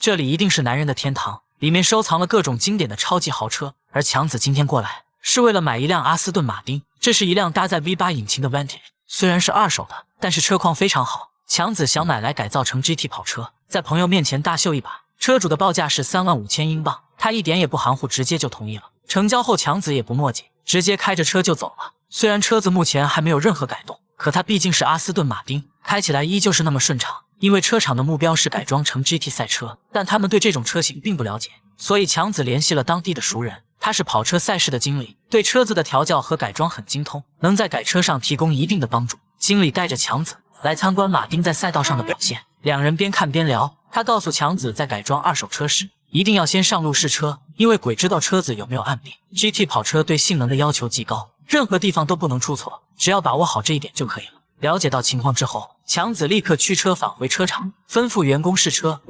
这里一定是男人的天堂，里面收藏了各种经典的超级豪车。而强子今天过来是为了买一辆阿斯顿马丁，这是一辆搭载 V8 引擎的 Vantage， 虽然是二手的，但是车况非常好。强子想买来改造成 GT 跑车，在朋友面前大秀一把。车主的报价是35000英镑，他一点也不含糊，直接就同意了。成交后，强子也不墨迹，直接开着车就走了。虽然车子目前还没有任何改动，可它毕竟是阿斯顿马丁，开起来依旧是那么顺畅。因为车厂的目标是改装成 GT 赛车，但他们对这种车型并不了解，所以强子联系了当地的熟人，他是跑车赛事的经理，对车子的调教和改装很精通，能在改车上提供一定的帮助。经理带着强子来参观马丁在赛道上的表现，两人边看边聊。他告诉强子，在改装二手车时，一定要先上路试车，因为鬼知道车子有没有暗病。GT 跑车对性能的要求极高，任何地方都不能出错，只要把握好这一点就可以了。了解到情况之后，强子立刻驱车返回车厂，吩咐员工试车。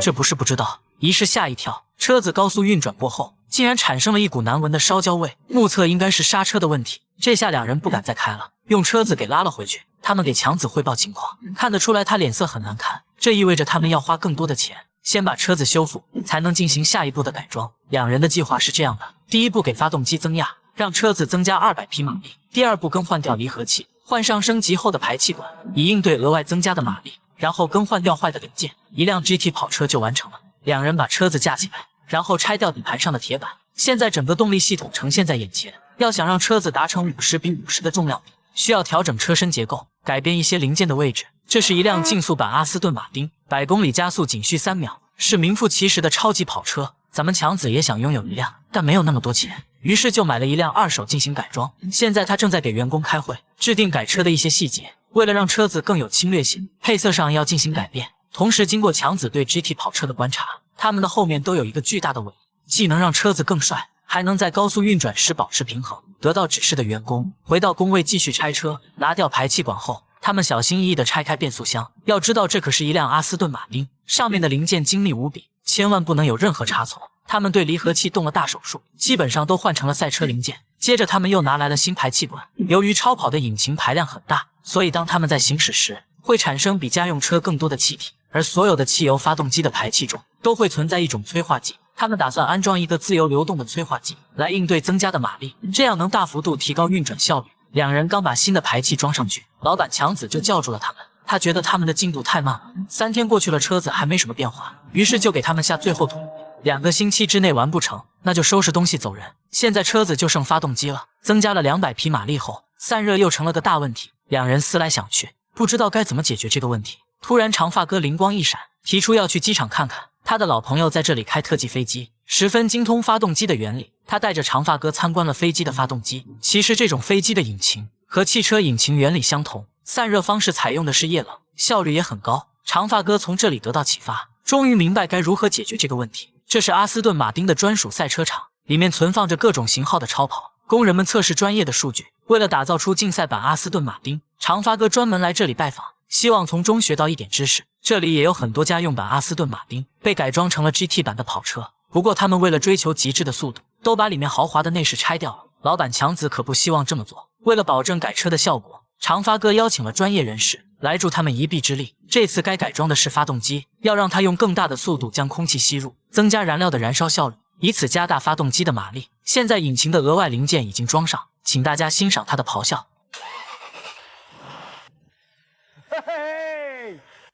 这不是不知道，一是吓一跳。车子高速运转过后，竟然产生了一股难闻的烧焦味，目测应该是刹车的问题。这下两人不敢再开了，用车子给拉了回去。他们给强子汇报情况，看得出来他脸色很难看，这意味着他们要花更多的钱，先把车子修复，才能进行下一步的改装。两人的计划是这样的：第一步给发动机增压，让车子增加200匹马力；第二步更换掉离合器，换上升级后的排气管，以应对额外增加的马力。然后更换掉坏的零件，一辆 GT 跑车就完成了。两人把车子架起来，然后拆掉底盘上的铁板。现在整个动力系统呈现在眼前，要想让车子达成50比50的重量比，需要调整车身结构，改变一些零件的位置。这是一辆竞速版阿斯顿马丁，100公里加速仅需3秒，是名副其实的超级跑车。咱们强子也想拥有一辆，但没有那么多钱，于是就买了一辆二手进行改装。现在他正在给员工开会，制定改车的一些细节。为了让车子更有侵略性，配色上要进行改变。同时经过强子对 GT 跑车的观察，他们的后面都有一个巨大的尾，既能让车子更帅，还能在高速运转时保持平衡。得到指示的员工回到工位继续拆车，拿掉排气管后，他们小心翼翼地拆开变速箱。要知道这可是一辆阿斯顿马丁，上面的零件精密无比，千万不能有任何差错。他们对离合器动了大手术，基本上都换成了赛车零件。接着他们又拿来了新排气管，由于超跑的引擎排量很大，所以当他们在行驶时会产生比家用车更多的气体，而所有的汽油发动机的排气中都会存在一种催化剂。他们打算安装一个自由流动的催化剂来应对增加的马力，这样能大幅度提高运转效率。两人刚把新的排气装上去，老板强子就叫住了他们。他觉得他们的进度太慢了，3天过去了，车子还没什么变化，于是就给他们下最后通牒，2个星期之内完不成，那就收拾东西走人。现在车子就剩发动机了，增加了200匹马力后，散热又成了个大问题。两人思来想去，不知道该怎么解决这个问题。突然长发哥灵光一闪，提出要去机场看看，他的老朋友在这里开特技飞机，十分精通发动机的原理。他带着长发哥参观了飞机的发动机。其实这种飞机的引擎和汽车引擎原理相同，散热方式采用的是液冷，效率也很高。长发哥从这里得到启发，终于明白该如何解决这个问题。这是阿斯顿马丁的专属赛车场，里面存放着各种型号的超跑，工人们测试专业的数据。为了打造出竞赛版阿斯顿马丁，长发哥专门来这里拜访，希望从中学到一点知识。这里也有很多家用版阿斯顿马丁被改装成了 GT 版的跑车，不过他们为了追求极致的速度，都把里面豪华的内饰拆掉了。老板强子可不希望这么做，为了保证改车的效果，长发哥邀请了专业人士来助他们一臂之力。这次该改装的是发动机，要让它用更大的速度将空气吸入，增加燃料的燃烧效率，以此加大发动机的马力。现在引擎的额外零件已经装上，请大家欣赏它的咆哮。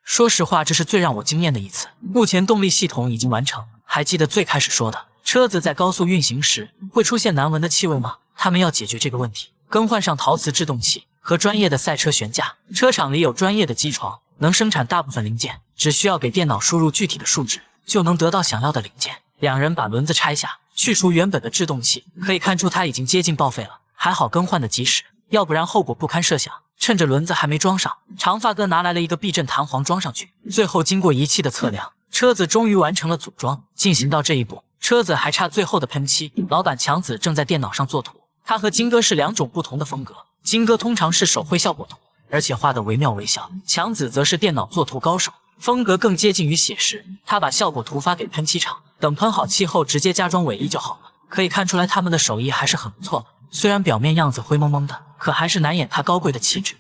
说实话，这是最让我惊艳的一次。目前动力系统已经完成，还记得最开始说的，车子在高速运行时会出现难闻的气味吗？他们要解决这个问题，更换上陶瓷制动器和专业的赛车悬架。车厂里有专业的机床，能生产大部分零件，只需要给电脑输入具体的数值，就能得到想要的零件。两人把轮子拆下，去除原本的制动器，可以看出它已经接近报废了，还好更换的及时，要不然后果不堪设想。趁着轮子还没装上，长发哥拿来了一个避震弹簧装上去。最后经过仪器的测量，车子终于完成了组装。进行到这一步，车子还差最后的喷漆。老板强子正在电脑上作图，他和金哥是2种不同的风格。金哥通常是手绘效果图，而且画得惟妙惟肖，强子则是电脑作图高手，风格更接近于写实。他把效果图发给喷漆厂，等喷好漆后直接加装尾翼就好了。可以看出来他们的手艺还是很不错的，虽然表面样子灰蒙蒙的，可还是难掩他高贵的气质。